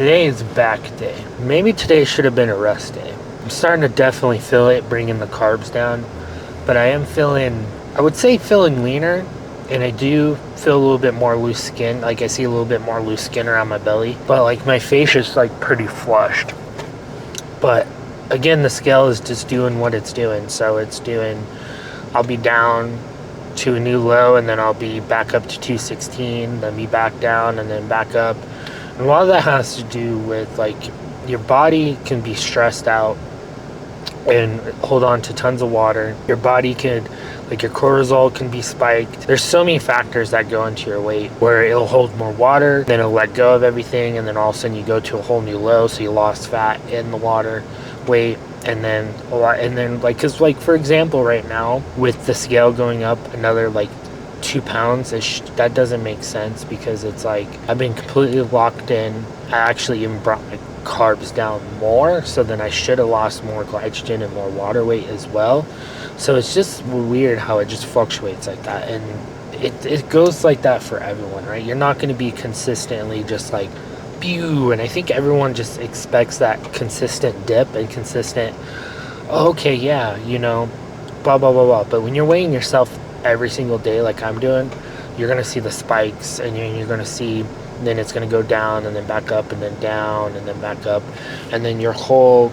Today is back day. Maybe today should have been a rest day. I'm starting to definitely feel it bringing the carbs down, but I am feeling, I would say feeling leaner, and I do feel a little bit more loose skin. Like I see a little bit more loose skin around my belly, but like my face is like pretty flushed. But again, the scale is just doing what it's doing. So it's doing, I'll be down to a new low, and then I'll be back up to 216, then be back down, and then back up. And a lot of that has to do with like your body can be stressed out and hold on to tons of water. Your body could, like your cortisol can be spiked. There's so many factors that go into your weight where it'll hold more water, then it'll let go of everything, and then all of a sudden you go to a whole new low, so you lost fat in the water weight. And then a lot, and then like, cause like for example, right now with the scale going up another like 2 pounds, that doesn't make sense, because it's like I've been completely locked in. I actually even brought my carbs down more, so then I should have lost more glycogen and more water weight as well. So it's just weird how it just fluctuates like that, and it goes like that for everyone, right? You're not going to be consistently just like pew, and I think everyone just expects that consistent dip and consistent, okay, yeah, you know, blah blah blah blah. But when you're weighing yourself every single day like I'm doing, you're gonna see the spikes, and you're gonna see, then it's gonna go down and then back up and then down and then back up, and then your whole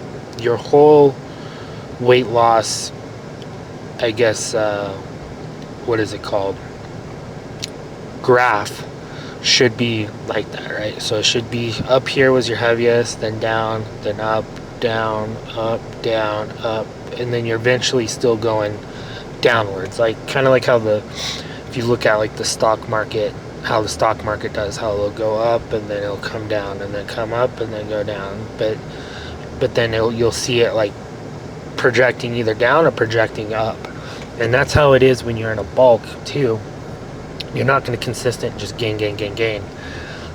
weight loss, I guess, what is it called, graph should be like that, right? So it should be up here was your heaviest, then down, then up, down, up, down, up, and then you're eventually still going downwards, like kind of like how if you look at like the stock market, how the stock market does, how it'll go up and then it'll come down and then come up and then go down, but then you'll see it like projecting either down or projecting up. And that's how it is when you're in a bulk too. You're not going to consistent just gain.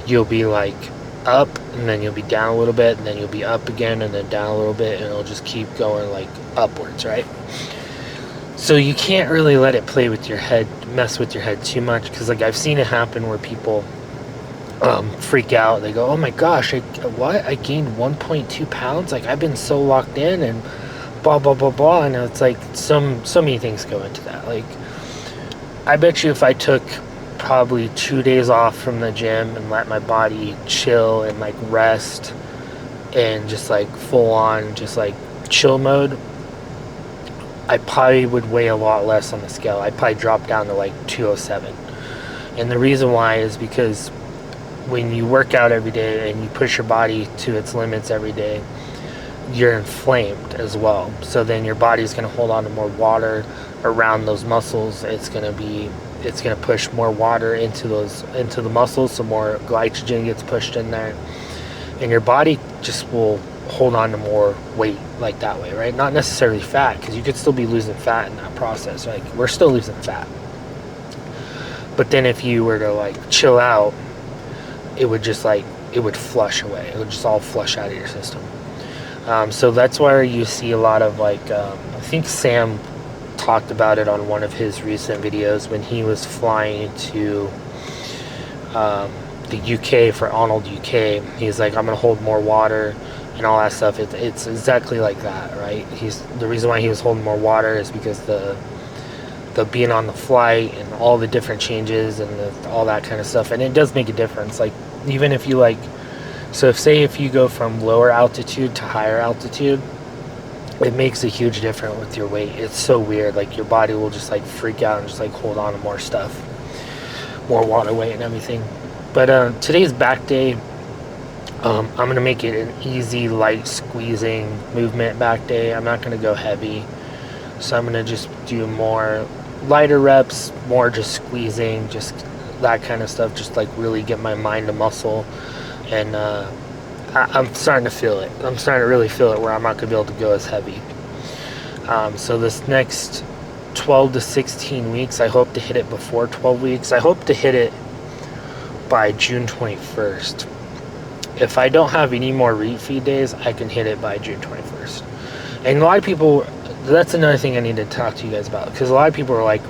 You'll be like up, and then you'll be down a little bit, and then you'll be up again, and then down a little bit, and it'll just keep going like upwards, right? So you can't really let it play with your head, mess with your head too much, because like I've seen it happen where people freak out. They go, oh my gosh, I gained 1.2 pounds, like I've been so locked in and blah blah blah blah. And it's like so many things go into that. Like I bet you if I took probably 2 days off from the gym and let my body chill and like rest and just like full on just like chill mode, I probably would weigh a lot less on the scale. I'd probably drop down to like 207. And the reason why is because when you work out every day and you push your body to its limits every day, you're inflamed as well. So then your body's going to hold on to more water around those muscles. It's going to push more water into the muscles, so more glycogen gets pushed in there, and your body just will hold on to more weight like that way, right? Not necessarily fat, because you could still be losing fat in that process. Like we're still losing fat, but then if you were to like chill out, it would flush away. It would just all flush out of your system. So that's why you see a lot of like I think Sam talked about it on one of his recent videos when he was flying to the UK for Arnold UK. He's like, I'm gonna hold more water and all that stuff. It's exactly like that, right? The reason why he was holding more water is because the being on the flight and all the different changes and all that kind of stuff. And it does make a difference. Like even if you like, so if you go from lower altitude to higher altitude, it makes a huge difference with your weight. It's so weird. Like your body will just like freak out and just like hold on to more stuff, more water weight and everything. But today's back day. I'm gonna make it an easy, light squeezing movement back day. I'm not gonna go heavy, so I'm gonna just do more lighter reps, more just squeezing, just that kind of stuff. Just like really get my mind to muscle, and I'm starting to feel it. I'm starting to really feel it where I'm not going to be able to go as heavy. So this next 12 to 16 weeks, I hope to hit it before 12 weeks. I hope to hit it by June 21st. If I don't have any more refeed days, I can hit it by June 21st. And a lot of people, that's another thing I need to talk to you guys about, because a lot of people are like,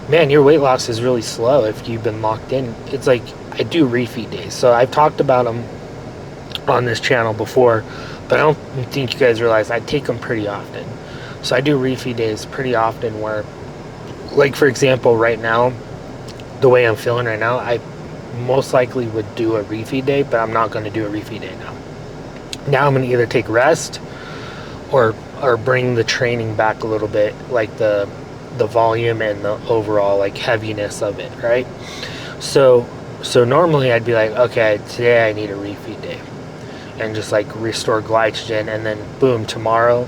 man, your weight loss is really slow if you've been locked in. It's like, I do refeed days. So I've talked about them on this channel before, but I don't think you guys realize I take them pretty often. So I do refeed days pretty often where, like for example, right now, the way I'm feeling right now, I most likely would do a refeed day, but I'm not going to do a refeed day now. Now I'm going to either take rest or bring the training back a little bit, like the volume and the overall like heaviness of it, right? So normally I'd be like, okay, today I need a refeed day and just like restore glycogen, and then boom, tomorrow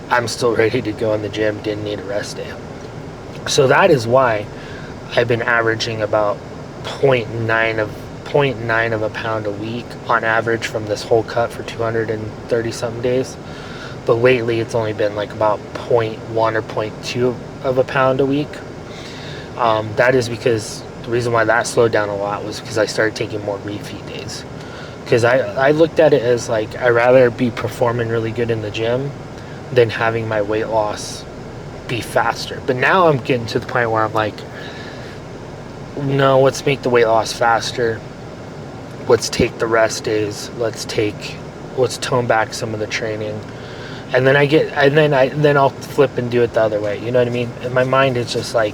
I'm still ready to go in the gym, didn't need a rest day. So that is why I've been averaging about 0.9 of a pound a week on average from this whole cut for 230 something days. But lately it's only been like about 0.1 or 0.2 of a pound a week. That is because the reason why that slowed down a lot was because I started taking more refeed days. Because I looked at it as like, I'd rather be performing really good in the gym than having my weight loss be faster. But now I'm getting to the point where I'm like, no, let's make the weight loss faster. Let's take the rest days. Let's tone back some of the training. And then I'll flip and do it the other way. You know what I mean? And my mind is just like,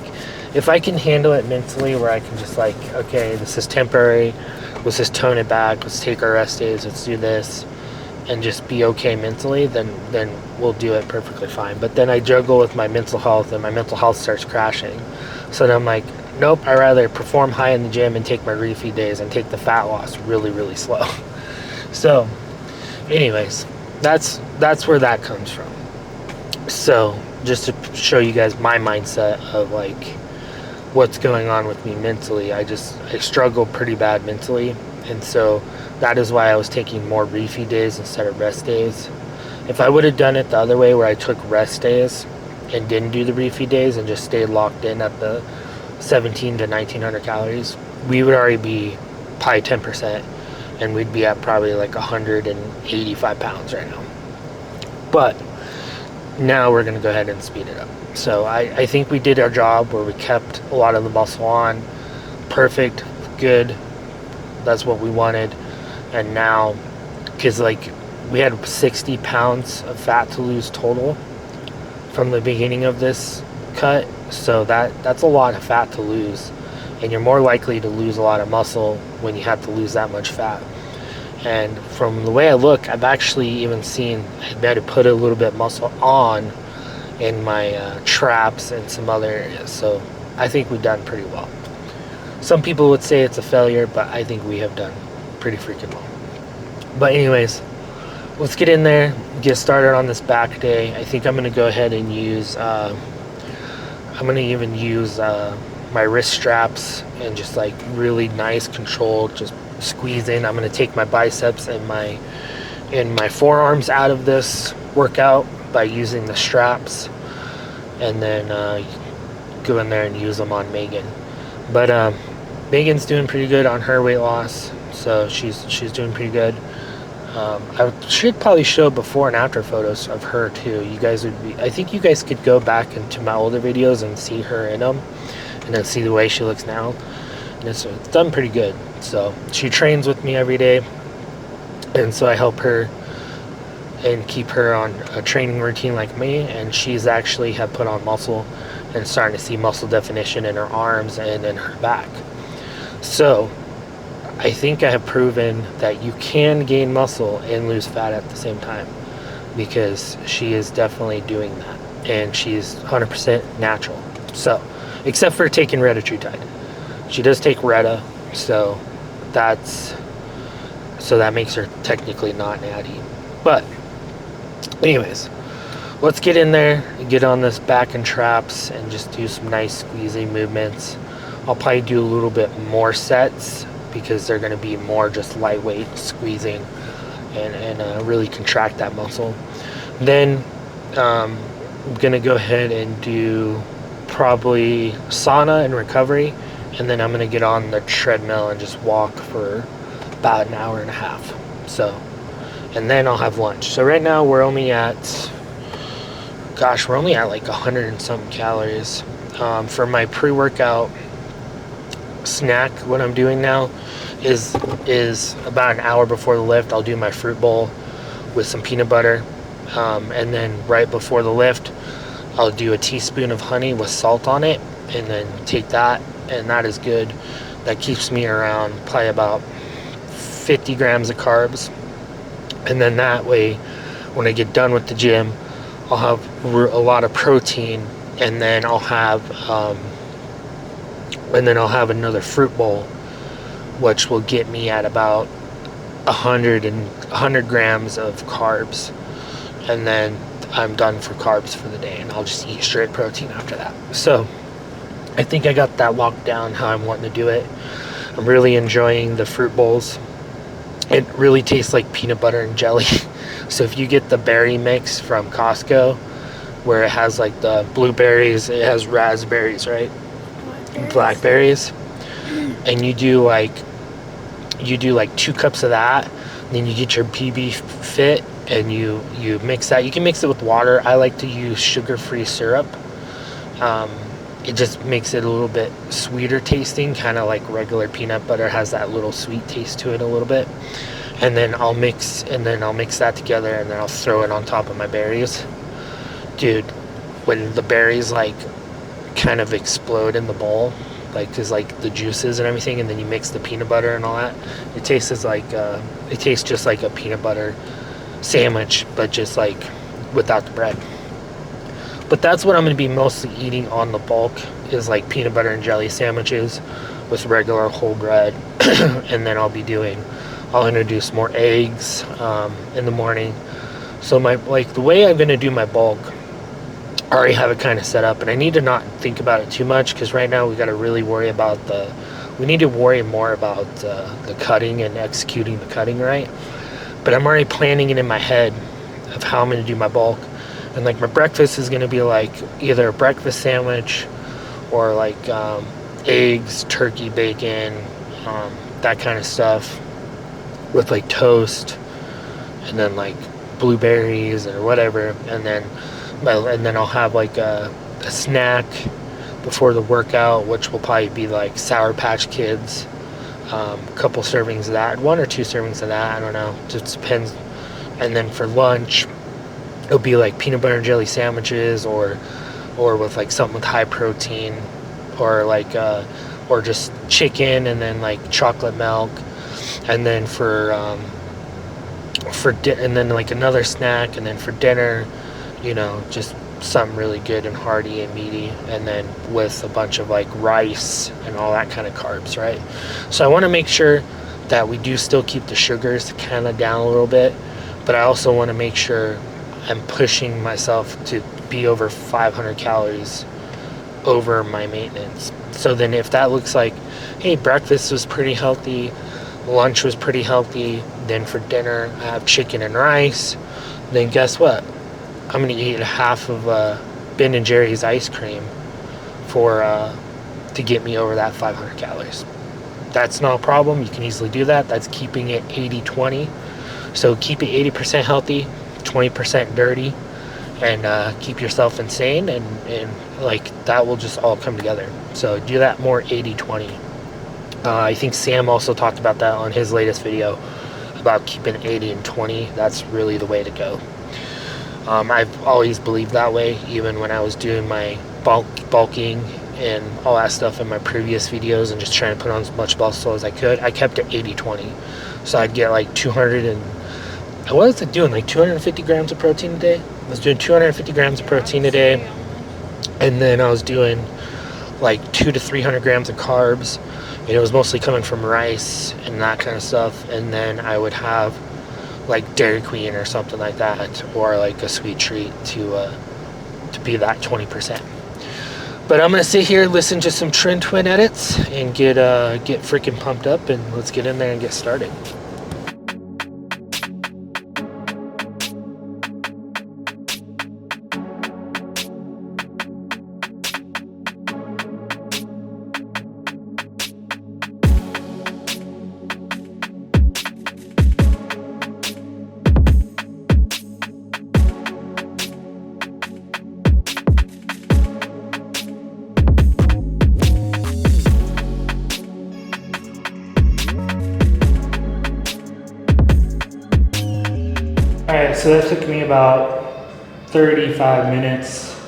if I can handle it mentally where I can just like, okay, this is temporary. Let's just tone it back. Let's take our rest days. Let's do this. And just be okay mentally, then we'll do it perfectly fine. But then I juggle with my mental health, and my mental health starts crashing. So then I'm like, nope, I'd rather perform high in the gym and take my refeed days and take the fat loss really, really slow. So anyways, that's where that comes from. So just to show you guys my mindset of like what's going on with me mentally, I struggle pretty bad mentally, and so that is why I was taking more refeed days instead of rest days. If I would have done it the other way where I took rest days and didn't do the refeed days and just stayed locked in at the 17 to 1900 calories, we would already be probably 10%, and we'd be at probably like 185 pounds right now. But now we're going to go ahead and speed it up. So I think we did our job where we kept a lot of the muscle on. Perfect, good, that's what we wanted. And now, because like we had 60 pounds of fat to lose total from the beginning of this cut, so that's a lot of fat to lose, and you're more likely to lose a lot of muscle when you have to lose that much fat. And from the way I look, I've actually even seen I better put a little bit muscle on in my traps and some other areas. So I think we've done pretty well. Some people would say it's a failure, but I think we have done pretty freaking well. But anyways, let's get in there, get started on this back day. I think I'm going to go ahead and use my wrist straps and just like really nice controlled, just squeeze in. I'm going to take my biceps and my forearms out of this workout by using the straps, and then go in there and use them on Megan. But Megan's doing pretty good on her weight loss, so she's doing pretty good. I should probably show before and after photos of her too. I think you guys could go back into my older videos and see her in them, and then see the way she looks now. And it's done pretty good. So she trains with me every day, and so I help her and keep her on a training routine like me. And she's actually have put on muscle and starting to see muscle definition in her arms and in her back. So I think I have proven that you can gain muscle and lose fat at the same time, because she is definitely doing that, and she's 100% natural. So, except for taking retatrutide. She does take Reta, so that makes her technically not natty. But anyways, let's get in there and get on this back and traps and just do some nice squeezing movements. I'll probably do a little bit more sets because they're going to be more just lightweight squeezing and really contract that muscle. Then I'm going to go ahead and do probably sauna and recovery, and then I'm going to get on the treadmill and just walk for about an hour and a half. So, and then I'll have lunch. So right now we're only at like 100 and something calories. For my pre-workout snack, what I'm doing now is about an hour before the lift. I'll do my fruit bowl with some peanut butter, and then right before the lift, I'll do a teaspoon of honey with salt on it, and then take that, and that is good. That keeps me around probably about 50 grams of carbs, and then that way, when I get done with the gym, I'll have a lot of protein, and then I'll have another fruit bowl, which will get me at about 100 grams of carbs, and then I'm done for carbs for the day, and I'll just eat straight protein after that. So I think I got that locked down how I'm wanting to do it. I'm really enjoying the fruit bowls. It really tastes like peanut butter and jelly. So if you get the berry mix from Costco, where it has like the blueberries, it has raspberries, right? Blackberries. And you do like 2 cups of that, then you get your PB Fit, and you mix that. You can mix it with water. I like to use sugar-free syrup. It just makes it a little bit sweeter tasting, kind of like regular peanut butter has that little sweet taste to it a little bit. And then I'll mix that together, and then I'll throw it on top of my berries. Dude, when the berries like kind of explode in the bowl, like, cause like the juices and everything, and then you mix the peanut butter and all that, it tastes just like a peanut butter sandwich, but just like without the bread. But that's what I'm going to be mostly eating on the bulk, is like peanut butter and jelly sandwiches with regular whole bread. And then I'll introduce more eggs in the morning. So the way I'm going to do my bulk, I already have it kind of set up, and I need to not think about it too much, because right now we got to really worry about we need to worry more about the cutting and executing the cutting right. But I'm already planning it in my head of how I'm going to do my bulk. And like my breakfast is going to be like either a breakfast sandwich or like eggs, turkey, bacon, that kind of stuff, with like toast, and then like blueberries or whatever, and then I'll have like a snack before the workout, which will probably be like Sour Patch Kids, a couple servings of that, 1 or 2 servings of that, I don't know, just depends. And then for lunch, it'll be like peanut butter and jelly sandwiches, or with like something with high protein, or like or just chicken, and then like chocolate milk. And then and then like another snack, and then for dinner, just something really good and hearty and meaty, and then with a bunch of like rice and all that kind of carbs, right? So I want to make sure that we do still keep the sugars kind of down a little bit, but I also want to make sure I'm pushing myself to be over 500 calories over my maintenance. So then if that looks like, hey, breakfast was pretty healthy, lunch was pretty healthy, then for dinner I have chicken and rice, then guess what? I'm going to eat half of Ben & Jerry's ice cream to get me over that 500 calories. That's no problem. You can easily do that. That's keeping it 80-20. So keep it 80% healthy, 20% dirty, and keep yourself insane, and like that will just all come together. So do that more 80-20. I think Sam also talked about that on his latest video about keeping 80 and 20. That's really the way to go. I've always believed that way, even when I was doing my bulking and all that stuff in my previous videos and just trying to put on as much muscle as I could. I kept it 80-20. So I'd get like 250 grams of protein a day? I was doing 250 grams of protein a day, and then I was doing like 200 to 300 grams of carbs, and it was mostly coming from rice and that kind of stuff. And then I would have like Dairy Queen or something like that, or like a sweet treat to be that 20%. But I'm gonna sit here, listen to some Trend Twin edits, and get freaking pumped up, and let's get in there and get started. so that took me about 35 minutes.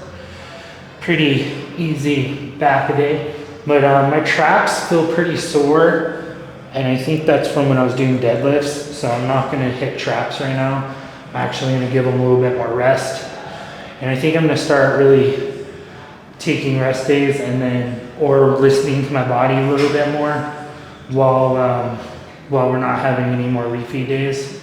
Pretty easy back a day. But my traps feel pretty sore, and I think that's from when I was doing deadlifts, so I'm not gonna hit traps right now. I'm actually gonna give them a little bit more rest. And I think I'm gonna start really taking rest days and then, or listening to my body a little bit more while we're not having any more refeed days,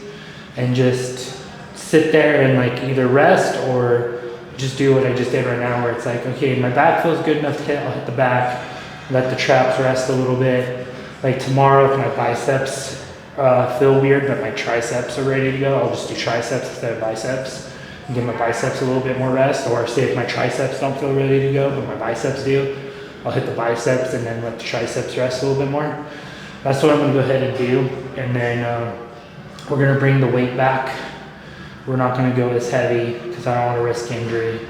and just sit there and like either rest or just do what I just did right now, where it's like, okay, my back feels good enough to hit, I'll hit the back, let the traps rest a little bit. Like tomorrow, if my biceps feel weird, but my triceps are ready to go, I'll just do triceps instead of biceps and give my biceps a little bit more rest. Or say if my triceps don't feel ready to go, but my biceps do, I'll hit the biceps and then let the triceps rest a little bit more. That's what I'm gonna go ahead and do. And then we're gonna bring the weight back. We're not gonna go as heavy because I don't wanna risk injury.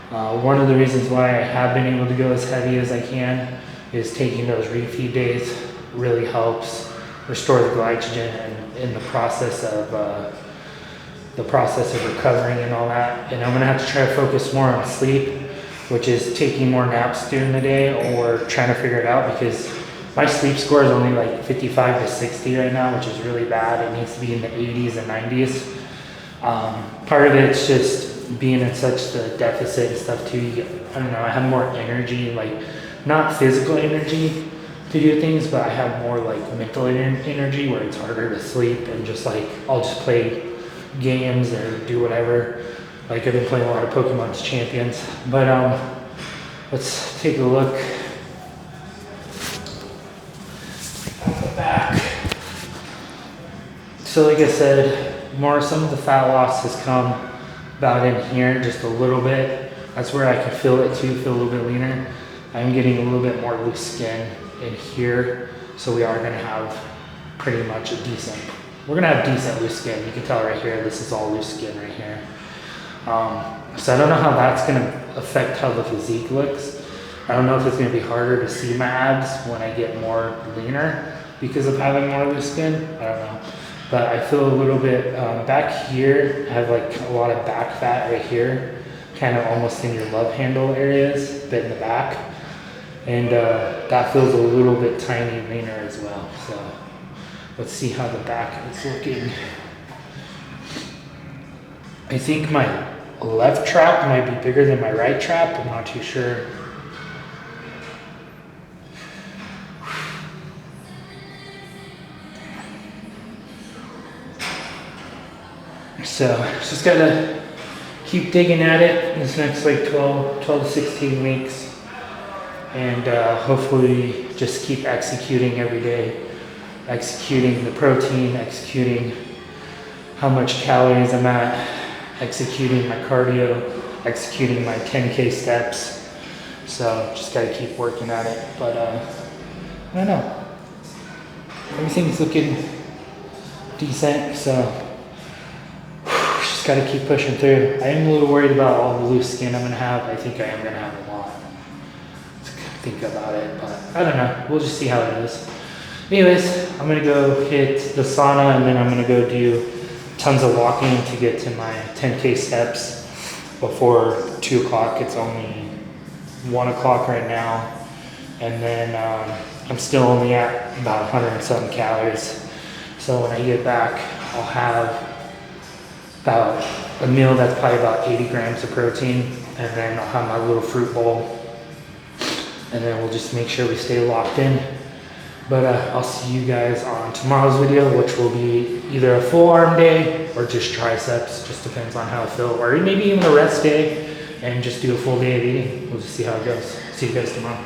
One of the reasons why I have been able to go as heavy as I can is taking those refeed days really helps restore the glycogen and in the process of recovering and all that. And I'm gonna have to try to focus more on sleep, which is taking more naps during the day or trying to figure it out, because my sleep score is only like 55 to 60 right now, which is really bad. It needs to be in the 80s and 90s. Part of it's just being in such the deficit and stuff too. I don't know, I have more energy, like not physical energy to do things, but I have more like mental energy where it's harder to sleep and just like, I'll just play games or do whatever. Like I've been playing a lot of Pokemon's Champions, but let's take a look at the back. So like I said, some of the fat loss has come about in here just a little bit. That's where I can feel it too, feel a little bit leaner. I'm getting a little bit more loose skin in here, so we are gonna have pretty much a decent, we're gonna have decent loose skin. You can tell right here, this is all loose skin right here. So I don't know how that's gonna affect how the physique looks. I don't know if it's gonna be harder to see my abs when I get more leaner because of having more loose skin. I don't know. But I feel a little bit, back here, I have like a lot of back fat right here, kind of almost in your love handle areas, but in the back. And that feels a little bit tiny leaner as well. So let's see how the back is looking. I think my left trap might be bigger than my right trap. I'm not too sure. So just gotta keep digging at it this next like 12 to 16 weeks. And hopefully just keep executing every day, executing the protein, executing how much calories I'm at, executing my cardio, executing my 10K steps. So just gotta keep working at it. But I don't know, everything's looking decent, so just gotta keep pushing through. I am a little worried about all the loose skin I'm gonna have. I think I am gonna have a lot. Think about it, but I don't know. We'll just see how it is. Anyways, I'm gonna go hit the sauna and then I'm gonna go do tons of walking to get to my 10K steps before 2 o'clock. It's only 1 o'clock right now. And then I'm still only at about 100 and some calories. So when I get back, I'll have about a meal that's probably about 80 grams of protein. And then I'll have my little fruit bowl. And then we'll just make sure we stay locked in. But I'll see you guys on tomorrow's video, which will be either a full arm day or just triceps. Just depends on how I feel. Or maybe even a rest day and just do a full day of eating. We'll just see how it goes. See you guys tomorrow.